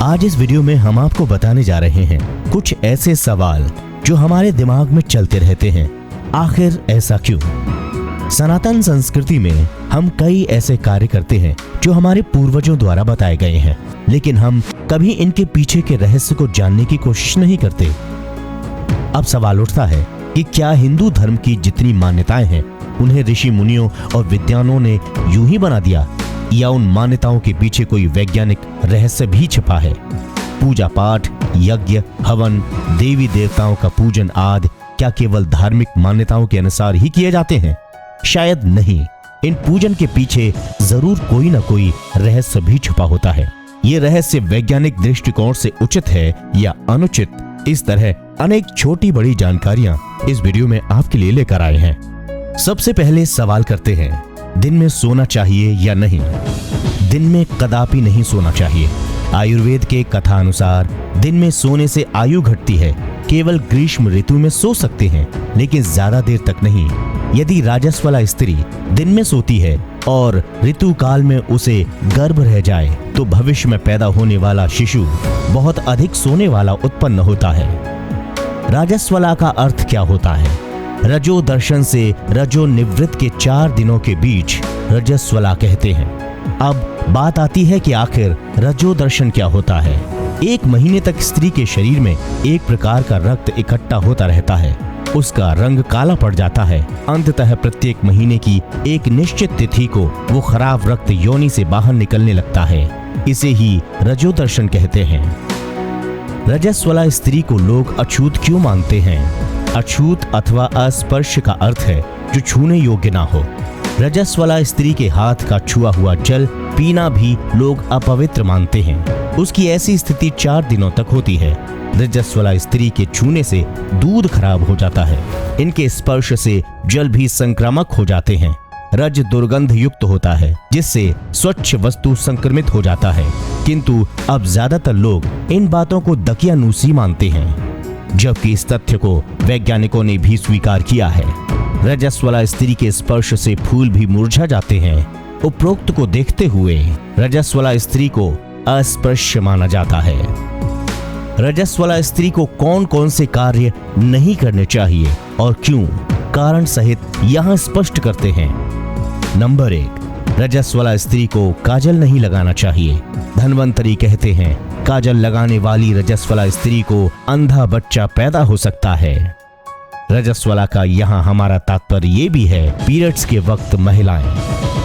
आज इस वीडियो में हम आपको बताने जा रहे हैं कुछ ऐसे सवाल जो हमारे दिमाग में चलते रहते हैं। आखिर ऐसा क्यों? सनातन संस्कृति में हम कई ऐसे कार्य करते हैं जो हमारे पूर्वजों द्वारा बताए गए हैं, लेकिन हम कभी इनके पीछे के रहस्य को जानने की कोशिश नहीं करते। अब सवाल उठता है कि क्या हिंदू धर्म की जितनी मान्यताएं हैं उन्हें ऋषि मुनियों और विद्वानों ने यूं ही बना दिया, या उन मान्यताओं के पीछे कोई वैज्ञानिक रहस्य भी छिपा है? पूजा पाठ, यज्ञ, हवन, देवी देवताओं का पूजन आदि क्या केवल धार्मिक मान्यताओं के अनुसार ही किए जाते हैं? शायद नहीं। इन पूजन के पीछे जरूर कोई ना कोई रहस्य भी छुपा होता है। ये रहस्य वैज्ञानिक दृष्टिकोण से उचित है या अनुचित, इस तरह अनेक छोटी बड़ी जानकारियां इस वीडियो में आपके लिए लेकर आए हैं। सबसे पहले सवाल करते हैं, दिन में सोना चाहिए या नहीं? दिन में कदापि नहीं सोना चाहिए। आयुर्वेद के कथा अनुसार दिन में सोने से आयु घटती है। केवल ग्रीष्म ऋतु में सो सकते हैं, लेकिन ज्यादा देर तक नहीं। यदि राजस्वला स्त्री दिन में सोती है और ऋतु काल में उसे गर्भ रह जाए तो भविष्य में पैदा होने वाला शिशु बहुत अधिक सोने वाला उत्पन्न होता है। राजस्वला का अर्थ क्या होता है? रजो दर्शन से रजो निवृत्त के 4 दिनों के बीच रजस्वला कहते हैं। अब बात आती है कि आखिर रजो दर्शन क्या होता है? 1 महीने तक स्त्री के शरीर में एक प्रकार का रक्त इकट्ठा होता रहता है। उसका रंग काला पड़ जाता है। अंततः प्रत्येक महीने की एक निश्चित तिथि को वो खराब रक्त योनि से बाहर निकलने लगता है। इसे ही रजो दर्शन कहते हैं। रजस्वला स्त्री को लोग अछूत क्यों मानते हैं? अछूत अथवा अस्पर्श का अर्थ है जो छूने योग्य ना हो। रजस्वला स्त्री के हाथ का छुआ हुआ जल पीना भी लोग अपवित्र मानते हैं। उसकी ऐसी स्थिति 4 दिनों तक होती है। रजस्वला स्त्री के छूने से दूध खराब हो जाता है। इनके स्पर्श से जल भी संक्रामक हो जाते हैं। रज दुर्गंध युक्त होता है, जिससे स्वच्छ वस्तु संक्रमित हो जाता है। किंतु अब ज्यादातर लोग इन बातों को दकियानूसी मानते हैं, जबकि इस तथ्य को वैज्ञानिकों ने भी स्वीकार किया है। रजस्वला स्त्री के स्पर्श से फूल भी मुरझा जाते हैं। उपरोक्त को देखते हुए रजस्वला स्त्री को अस्पृश्य माना जाता है। रजस्वला स्त्री को कौन कौन से कार्य नहीं करने चाहिए और क्यों, कारण सहित यहाँ स्पष्ट करते हैं। नंबर 1, रजस्वला स्त्री को काजल नहीं लगाना चाहिए। धन्वंतरी कहते हैं, काजल लगाने वाली रजस्वला स्त्री को अंधा बच्चा पैदा हो सकता है। रजस्वला का यहाँ हमारा तात्पर्य ये भी है, पीरियड्स के वक्त महिलाएं,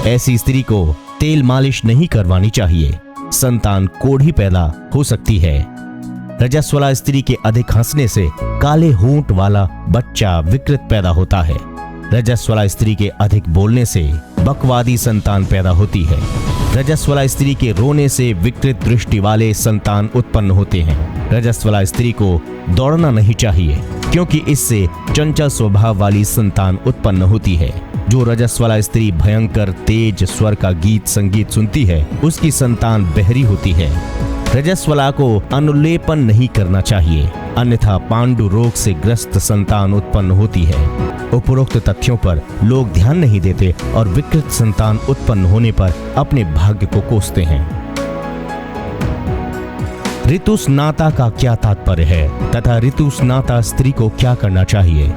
ऐसी स्त्री को तेल मालिश नहीं करवानी चाहिए। संतान कोढ़ी पैदा हो सकती है। रजस्वला स्त्री के अधिक हंसने से काले होंठ वाला बच्चा विकृत पैदा होता है। रजस्वला स्त्री के अधिक बोलने से बकवादी संतान पैदा होती है। रजस्वला स्त्री के रोने से विकृत दृष्टि वाले संतान उत्पन्न होते हैं। रजस्वला स्त्री को दौड़ना नहीं चाहिए, क्योंकि इससे चंचल स्वभाव वाली संतान उत्पन्न होती है। जो रजस्वला स्त्री भयंकर तेज स्वर का गीत संगीत सुनती है, उसकी संतान बहरी होती है। रजस्वला को अनुलेपन नहीं करना चाहिए, अन्यथा पांडु रोग से ग्रस्त संतान उत्पन्न होती है। उपरोक्त तथ्यों पर लोग ध्यान नहीं देते और विकृत संतान उत्पन्न होने पर अपने भाग्य को कोसते हैं। ऋतुस्नाता का क्या तात्पर्य है तथा ऋतुस्नाता स्त्री को क्या करना चाहिए?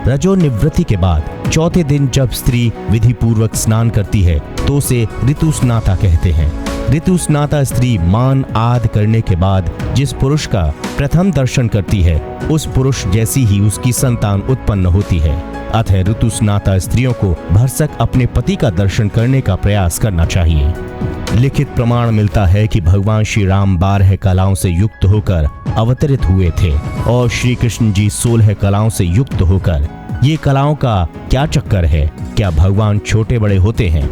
रजो निवृत्ति के बाद 4थे दिन जब स्त्री विधि पूर्वक स्नान करती है तो उसे ऋतुस्नाता कहते हैं। ऋतुस्नाता स्त्री मान आदि करने के बाद जिस पुरुष का प्रथम दर्शन करती है, उस पुरुष जैसी ही उसकी संतान उत्पन्न होती है। अतः ऋतुस्नाता स्त्रियों को भरसक अपने पति का दर्शन करने का प्रयास करना चाहिए। लिखित प्रमाण मिलता है कि भगवान श्री राम 12 कलाओं से युक्त होकर अवतरित हुए थे और श्री कृष्ण जी 16 कलाओं से युक्त होकर। ये कलाओं का क्या चक्कर है? क्या भगवान छोटे बड़े होते हैं?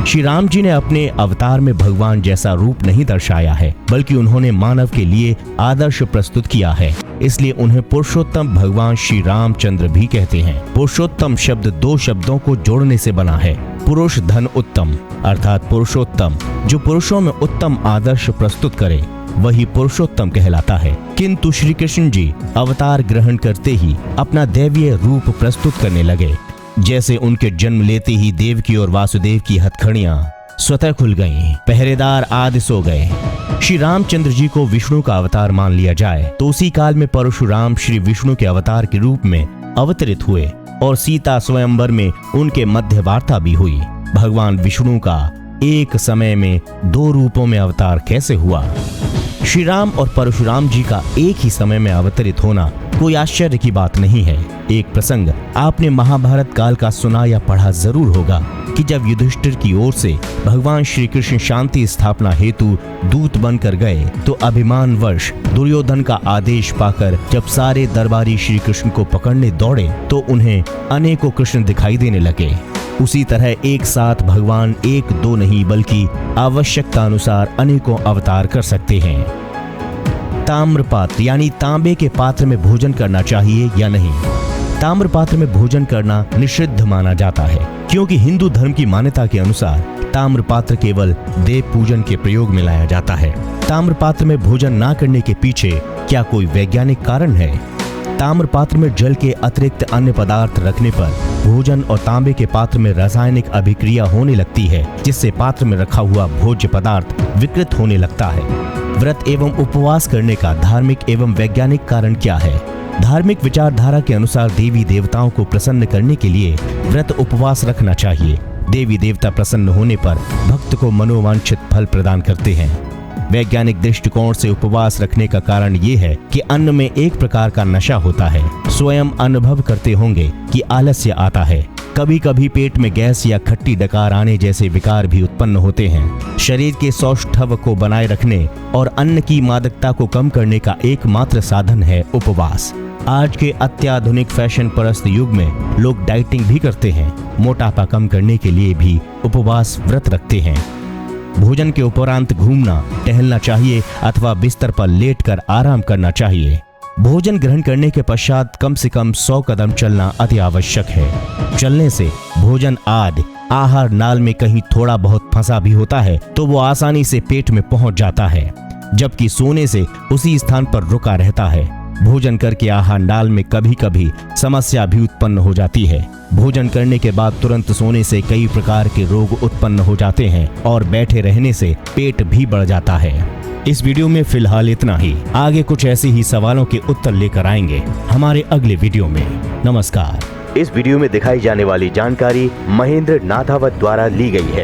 श्री राम जी ने अपने अवतार में भगवान जैसा रूप नहीं दर्शाया है, बल्कि उन्होंने मानव के लिए आदर्श प्रस्तुत किया है। इसलिए उन्हें पुरुषोत्तम भगवान श्री रामचंद्र भी कहते हैं। पुरुषोत्तम शब्द 2 शब्दों को जोड़ने से बना है। पुरुष धन उत्तम, अर्थात पुरुषोत्तम जो पुरुषों में उत्तम आदर्श प्रस्तुत करे, वही पुरुषोत्तम कहलाता है। किंतु श्री कृष्ण जी अवतार ग्रहण करते ही अपना दैवीय रूप प्रस्तुत करने लगे। जैसे उनके जन्म लेते ही देवकी और वासुदेव की हथकड़ियां स्वतः खुल गईं, पहरेदार आदि सो गए। श्री रामचंद्र जी को विष्णु का अवतार मान लिया जाए तो उसी काल में परशुराम श्री विष्णु के अवतार के रूप में अवतरित हुए और सीता स्वयंवर में उनके मध्य वार्ता भी हुई। भगवान विष्णु का एक समय में दो रूपों में अवतार कैसे हुआ? श्री राम और परशुराम जी का एक ही समय में अवतरित होना कोई आश्चर्य की बात नहीं है। एक प्रसंग आपने महाभारत काल का सुना या पढ़ा जरूर होगा कि जब युधिष्ठिर की ओर से भगवान श्री कृष्ण शांति स्थापना हेतु दूत बनकर गए तो अभिमानवश दुर्योधन का आदेश पाकर जब सारे दरबारी श्री कृष्ण को पकड़ने दौड़े तो उन्हें अनेकों कृष्ण दिखाई देने लगे। उसी तरह एक साथ भगवान एक दो नहीं बल्कि आवश्यकता अनुसार अनेकों अवतार कर सकते हैं। ताम्रपात्र यानी तांबे के पात्र में भोजन करना चाहिए या नहीं? ताम्र पात्र में भोजन करना निषिद्ध माना जाता है क्योंकि हिंदू धर्म की मान्यता के अनुसार ताम्र पात्र केवल देव पूजन के प्रयोग में लाया जाता है। ताम्र पात्र में भोजन ना करने के पीछे क्या कोई वैज्ञानिक कारण है? ताम्र पात्र में जल के अतिरिक्त अन्य पदार्थ रखने पर भोजन और तांबे के पात्र में रासायनिक अभिक्रिया होने लगती है जिससे पात्र में रखा हुआ भोज्य पदार्थ विकृत होने लगता है। व्रत एवं उपवास करने का धार्मिक एवं वैज्ञानिक कारण क्या है? धार्मिक विचारधारा के अनुसार देवी देवताओं को प्रसन्न करने के लिए व्रत उपवास रखना चाहिए। देवी देवता प्रसन्न होने पर भक्त को मनोवांछित फल प्रदान करते हैं। वैज्ञानिक दृष्टिकोण से उपवास रखने का कारण ये है कि अन्न में एक प्रकार का नशा होता है। स्वयं अनुभव करते होंगे कि आलस्य आता है, कभी कभी पेट में गैस या खट्टी डकार आने जैसे विकार भी उत्पन्न होते हैं। शरीर के सौष्ठव को बनाए रखने और अन्न की मादकता को कम करने का एकमात्र साधन है उपवास। आज के अत्याधुनिक फैशन परस्त युग में लोग डाइटिंग भी करते हैं, मोटापा कम करने के लिए भी उपवास व्रत रखते हैं। भोजन के उपरांत घूमना टहलना चाहिए अथवा बिस्तर पर लेटकर आराम करना चाहिए। भोजन ग्रहण करने के पश्चात कम से कम 100 कदम चलना अति आवश्यक है। चलने से भोजन आदि आहार नाल में कहीं थोड़ा बहुत फंसा भी होता है तो वो आसानी से पेट में पहुंच जाता है, जबकि सोने से उसी स्थान पर रुका रहता है। भोजन करके आहार नाल में कभी कभी समस्या भी उत्पन्न हो जाती है। भोजन करने के बाद तुरंत सोने से कई प्रकार के रोग उत्पन्न हो जाते हैं और बैठे रहने से पेट भी बढ़ जाता है। इस वीडियो में फिलहाल इतना ही। आगे कुछ ऐसे ही सवालों के उत्तर लेकर आएंगे हमारे अगले वीडियो में। नमस्कार। इस वीडियो में दिखाई जाने वाली जानकारी महेंद्र नाथावत द्वारा ली गई है।